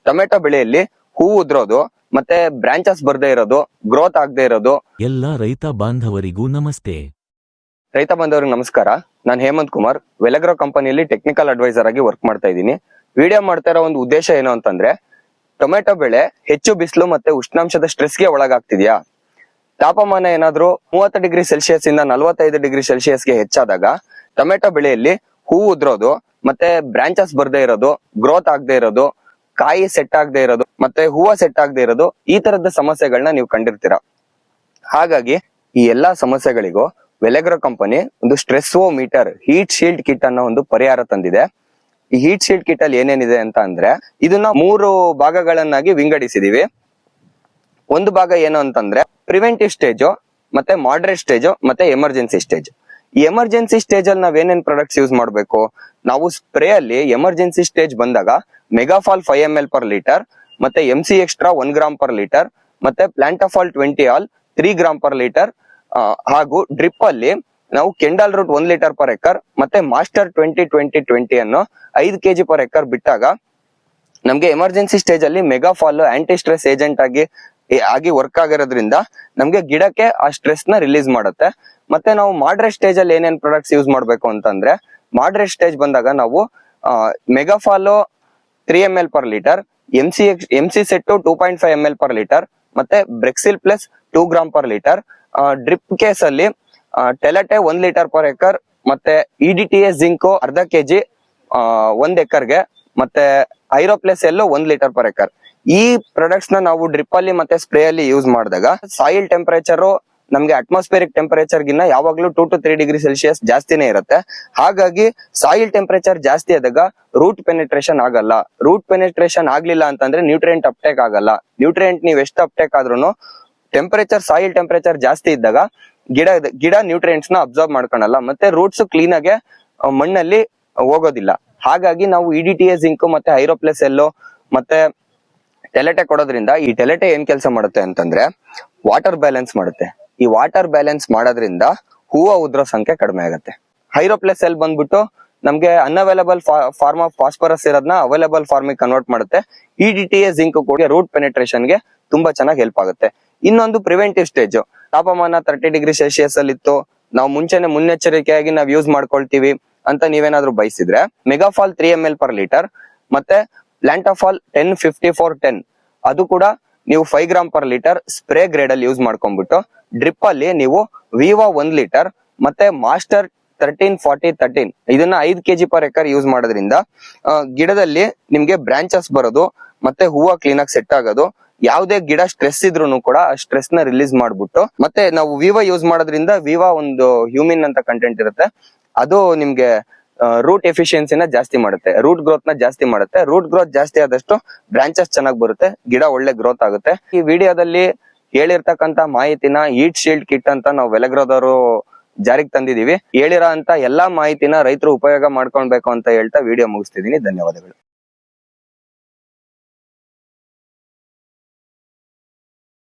Tomato ಬೆಳೆಯಲ್ಲಿ ಹೂವು ಉದ್ರೋದು ಮತ್ತೆ ಬ್ರಾಂಚಸ್ ಬರ್ದೇ ಇರೋದು, ಗ್ರೋತ್ ಆಗದೆ ಇರೋದು. ಎಲ್ಲ ರೈತ ಬಾಂಧವರಿಗೂ ನಮಸ್ತೆ. ರೈತ ಬಾಂಧವರಿಗೆ ನಮಸ್ಕಾರ. ನಾನು ಹೇಮಂತ್ ಕುಮಾರ್, ವೆಲಗ್ರೋ ಕಂಪನಿಯಲ್ಲಿ ಟೆಕ್ನಿಕಲ್ ಅಡ್ವೈಸರ್ ಆಗಿ ವರ್ಕ್ ಮಾಡ್ತಾ ಇದ್ದೀನಿ. ವಿಡಿಯೋ ಮಾಡ್ತಾ ಇರೋ ಒಂದು ಉದ್ದೇಶ ಏನು ಅಂತಂದ್ರೆ, ಟೊಮೆಟೊ ಬೆಳೆ ಹೆಚ್ಚು ಬಿಸಿಲು ಮತ್ತೆ ಉಷ್ಣಾಂಶದ ಸ್ಟ್ರೆಸ್ಗೆ ಒಳಗಾಗ್ತಿದ್ಯಾ? ತಾಪಮಾನ ಏನಾದ್ರೂ 30 ಡಿಗ್ರಿ ಸೆಲ್ಸಿಯಸ್ ಇಂದ 45 ಡಿಗ್ರಿ ಸೆಲ್ಸಿಯಸ್ಗೆ ಹೆಚ್ಚಾದಾಗ ಟೊಮೆಟೊ ಬೆಳೆಯಲ್ಲಿ ಹೂವು ಉದ್ರೋದು ಮತ್ತೆ ಬ್ರಾಂಚಸ್ ಬರ್ದೇ ಇರೋದು, ಗ್ರೋತ್ ಆಗದೆ ಇರೋದು, ಕಾಯಿ ಸೆಟ್ ಆಗದೆ ಇರೋದು ಮತ್ತೆ ಹೂವು ಸೆಟ್ ಆಗದೆ ಇರೋದು, ಈ ತರದ ಸಮಸ್ಯೆಗಳನ್ನ ನೀವು ಕಂಡಿರ್ತೀರಾ. ಹಾಗಾಗಿ ಈ ಎಲ್ಲಾ ಸಮಸ್ಯೆಗಳಿಗೂ ವೆಲಗ್ರೋ ಕಂಪನಿ ಒಂದು stress meter heat shield kit ಅನ್ನೋ ಒಂದು ಪರಿಹಾರ ತಂದಿದೆ. ಈ ಹೀಟ್ ಶೀಲ್ಡ್ ಕಿಟ್ ಅಲ್ಲಿ ಏನೇನಿದೆ ಅಂತ ಅಂದ್ರೆ, ಇದನ್ನ 3 ಭಾಗಗಳನ್ನಾಗಿ ವಿಂಗಡಿಸಿದೀವಿ. ಒಂದು ಭಾಗ ಏನು ಅಂತಂದ್ರೆ ಪ್ರಿವೆಂಟಿವ್ ಸ್ಟೇಜ್, ಮತ್ತೆ ಮಾಡರೇಟ್ ಸ್ಟೇಜ್, ಮತ್ತೆ ಎಮರ್ಜೆನ್ಸಿ ಸ್ಟೇಜ್. ಈ ಎಮರ್ಜೆನ್ಸಿ ಸ್ಟೇಜ್ ಅಲ್ಲಿ ನಾವೇನೇನ್ ಪ್ರಾಡಕ್ಟ್ಸ್ ಯೂಸ್ ಮಾಡ್ಬೇಕು? ನಾವು ಸ್ಪ್ರೇ ಅಲ್ಲಿ ಎಮರ್ಜೆನ್ಸಿ ಸ್ಟೇಜ್ ಬಂದಾಗ ಮೆಗಾಫಾಲ್ 5 ml per ಲೀಟರ್, ಮತ್ತೆ MC extra 1 gram per litre, ಮತ್ತೆ ಪ್ಲಾಂಟಾಫಾಲ್ 20 ಆಲ್ 3 ಗ್ರಾಮ್ per ಲೀಟರ್, ಹಾಗೂ ಡ್ರಿಪ್ ಅಲ್ಲಿ ನಾವು ಕೆಂಡಾಲ್ ರೂಟ್ 1 ಲೀಟರ್ per ಎಕರ್ ಮತ್ತೆ ಮಾಸ್ಟರ್ 20-20-20 ಅನ್ನು 5 kg per ಎಕರ್ ಬಿಟ್ಟಾಗ ನಮ್ಗೆ ಎಮರ್ಜೆನ್ಸಿ ಸ್ಟೇಜ್ ಅಲ್ಲಿ ಮೆಗಾಫಾಲ್ ಆಂಟಿ ಸ್ಟ್ರೆಸ್ ಏಜೆಂಟ್ ಆಗಿ ವರ್ಕ್ ಆಗಿರೋದ್ರಿಂದ ನಮ್ಗೆ ಗಿಡಕ್ಕೆ ಆ ಸ್ಟ್ರೆಸ್ ನ ರಿಲೀಸ್ ಮಾಡುತ್ತೆ. ಮತ್ತೆ ನಾವು ಮಾಡರೇಟ್ ಸ್ಟೇಜ್ ಅಲ್ಲಿ ಏನೇನ್ ಪ್ರಾಡಕ್ಟ್ಸ್ ಯೂಸ್ ಮಾಡ್ಬೇಕು ಅಂತಂದ್ರೆ, ಮಾಡರೇಟ್ ಸ್ಟೇಜ್ ಬಂದಾಗ ನಾವು Megafol 3 ml per litre, MC set 2.5 ml per litre, ಮತ್ತೆ ಬ್ರೆಕ್ಸಿಲ್ ಪ್ಲಸ್ 2 ಗ್ರಾಮ್ per ಲೀಟರ್. ಡ್ರಿಪ್ ಕೇಸ್ ಅಲ್ಲಿ ಟೆಲಟೆ 1 ಲೀಟರ್ per ಎಕರ್, ಮತ್ತೆ EDTA ಜಿಂಕ್ ಅರ್ಧ ಕೆಜಿ 1 ಎಕರ್ಗೆ, ಮತ್ತೆ ಐರೋಪ್ಲಸ್ ಎಲ್ಲೋ 1 ಲೀಟರ್ per ಎಕರ್. ಈ ಪ್ರಾಡಕ್ಟ್ಸ್ ನ ನಾವು ಡ್ರಿಪ್ ಅಲ್ಲಿ ಮತ್ತೆ ಸ್ಪ್ರೇ ಅಲ್ಲಿ ಯೂಸ್ ಮಾಡಿದಾಗ ಸಾಯಿಲ್ ಟೆಂಪರೇಚರ್ ನಮ್ಗೆ ಅಟ್ಮಾಸ್ಫಿಯರಿಕ್ ಟೆಂಪರೇಚರ್ ಗಿನ್ನ ಯಾವಾಗ್ಲೂ 2 to 3 ಡಿಗ್ರಿ ಸೆಲ್ಸಿಯಸ್ ಜಾಸ್ತಿನೇ ಇರುತ್ತೆ. ಹಾಗಾಗಿ ಸಾಯಿಲ್ ಟೆಂಪರೇಚರ್ ಜಾಸ್ತಿ ಆದಾಗ ರೂಟ್ ಪೆನೆಟ್ರೇಷನ್ ಆಗಲ್ಲ. ರೂಟ್ ಪೆನೆಟ್ರೇಷನ್ ಆಗ್ಲಿಲ್ಲ ಅಂತಂದ್ರೆ ನ್ಯೂಟ್ರಿಯೆಂಟ್ ಅಪ್ಟೇಕ್ ಆಗಲ್ಲ. ನ್ಯೂಟ್ರಿಯೆಂಟ್ ನೀವ್ ಎಷ್ಟು ಅಪ್ಟೇಕ್ ಆದ್ರೂ ಸಾಯಿಲ್ ಟೆಂಪರೇಚರ್ ಜಾಸ್ತಿ ಇದ್ದಾಗ ಗಿಡ ನ್ಯೂಟ್ರಿಯೆಂಟ್ಸ್ ನ ಅಬ್ಸರ್ವ್ ಮಾಡ್ಕೊಳಲ್ಲ, ಮತ್ತೆ ರೂಟ್ಸ್ ಕ್ಲೀನ್ ಆಗಿ ಮಣ್ಣಲ್ಲಿ ಹೋಗೋದಿಲ್ಲ. ಹಾಗಾಗಿ ನಾವು EDTA ಜಿಂಕ್ ಮತ್ತೆ ಐರೋಪ್ಲಸ್ ಎಲ್ಲೋ ಮತ್ತೆ ಟೆಲೆಟೆ ಕೊಡೋದ್ರಿಂದ, ಈ ಟೆಲೆಟೆ ಏನ್ ಕೆಲಸ ಮಾಡುತ್ತೆ ಅಂತಂದ್ರೆ ವಾಟರ್ ಬ್ಯಾಲೆನ್ಸ್ ಮಾಡುತ್ತೆ. ಈ ವಾಟರ್ ಬ್ಯಾಲೆನ್ಸ್ ಮಾಡೋದ್ರಿಂದ ಹೂವು ಉದ್ರೋ ಸಂಖ್ಯೆ ಕಡಿಮೆ ಆಗುತ್ತೆ. ಐರೋಪ್ಲಸ್ ಎಲ್ ಬಂದ್ಬಿಟ್ಟು ನಮ್ಗೆ ಅನ್ಅವೈಲಬಲ್ ಫಾರ್ಮ್ ಆಫ್ ಫಾಸ್ಫರಸ್ ಇರೋದನ್ನ ಅವೈಲಬಲ್ ಫಾರ್ಮಿಗೆ ಕನ್ವರ್ಟ್ ಮಾಡುತ್ತೆ. EDTA ಜಿಂಕ್ ಕೂಡ ರೂಟ್ ಪೆನೆಟ್ರೇಷನ್ ಗೆ ತುಂಬಾ ಚೆನ್ನಾಗಿ ಹೆಲ್ಪ್ ಆಗುತ್ತೆ. ಇನ್ನೊಂದು ಪ್ರಿವೆಂಟಿವ್ ಸ್ಟೇಜ್, ತಾಪಮಾನ 30 ಡಿಗ್ರಿ ಸೆಲ್ಸಿಯಸ್ ಅಲ್ಲಿ ಇತ್ತು, ನಾವು ಮುಂಚೆನೆ ಮುನ್ನೆಚ್ಚರಿಕೆಯಾಗಿ ನಾವು ಯೂಸ್ ಮಾಡ್ಕೊಳ್ತೀವಿ ಅಂತ ನೀವೇನಾದ್ರೂ ಬಯಸಿದ್ರೆ ಮೆಗಾಫಾಲ್ 3 ml per ಲೀಟರ್, ಮತ್ತೆ ಪ್ಲಾಂಟಾಫಾಲ್ 10-54-10 ಅದು ಕೂಡ ನೀವು 5 gram per litre spray grade ಅಲ್ಲಿ ಯೂಸ್ ಮಾಡ್ಕೊಂಡ್ಬಿಟ್ಟು, ಡ್ರಿಪ್ ಅಲ್ಲಿ ನೀವು ವಿವಾ 1 ಲೀಟರ್ ಮತ್ತೆ ಮಾಸ್ಟರ್ 13-40-13 ಇದನ್ನ 5 kg per ಎಕರ್ ಯೂಸ್ ಮಾಡೋದ್ರಿಂದ ಗಿಡದಲ್ಲಿ ನಿಮ್ಗೆ ಬ್ರಾಂಚಸ್ ಬರೋದು ಮತ್ತೆ ಹೂವು ಕ್ಲೀನ್ ಆಗಿ ಸೆಟ್ ಆಗೋದು, ಯಾವುದೇ ಗಿಡ ಸ್ಟ್ರೆಸ್ ಇದ್ರೂ ಕೂಡ ಆ ಸ್ಟ್ರೆಸ್ ನ ರಿಲೀಸ್ ಮಾಡ್ಬಿಟ್ಟು, ಮತ್ತೆ ನಾವು ವಿವಾ ಯೂಸ್ ಮಾಡೋದ್ರಿಂದ ವಿವಾ ಒಂದು ಹ್ಯೂಮಿನ್ ಅಂತ ಕಂಟೆಂಟ್ ಇರುತ್ತೆ, ಅದು ನಿಮ್ಗೆ ರೂಟ್ ಎಫಿಷಿಯನ್ಸಿನ ಜಾಸ್ತಿ ಮಾಡುತ್ತೆ, ರೂಟ್ ಗ್ರೋತ್ ನ ಜಾಸ್ತಿ ಮಾಡುತ್ತೆ. ರೂಟ್ ಗ್ರೋತ್ ಜಾಸ್ತಿ ಆದಷ್ಟು ಬ್ರಾಂಚಸ್ ಚೆನ್ನಾಗಿ ಬರುತ್ತೆ, ಗಿಡ ಒಳ್ಳೆ ಗ್ರೋತ್ ಆಗುತ್ತೆ. ಈ ವಿಡಿಯೋದಲ್ಲಿ ಹೇಳಿರ್ತಕ್ಕಂತ ಮಾಹಿತಿನ ಹೀಟ್ ಶೀಲ್ಡ್ ಕಿಟ್ ಅಂತ ನಾವು ವೆಲಗ್ರೋದವರು ಜಾರಿಗೆ ತಂದಿದೀವಿ. ಹೇಳಿರೋ ಅಂತ ಎಲ್ಲಾ ಮಾಹಿತಿನ ರೈತರು ಉಪಯೋಗ ಮಾಡ್ಕೊಳ್ಬೇಕು ಅಂತ ಹೇಳ್ತಾ ವಿಡಿಯೋ ಮುಗಿಸ್ತಿದೀನಿ. ಧನ್ಯವಾದಗಳು.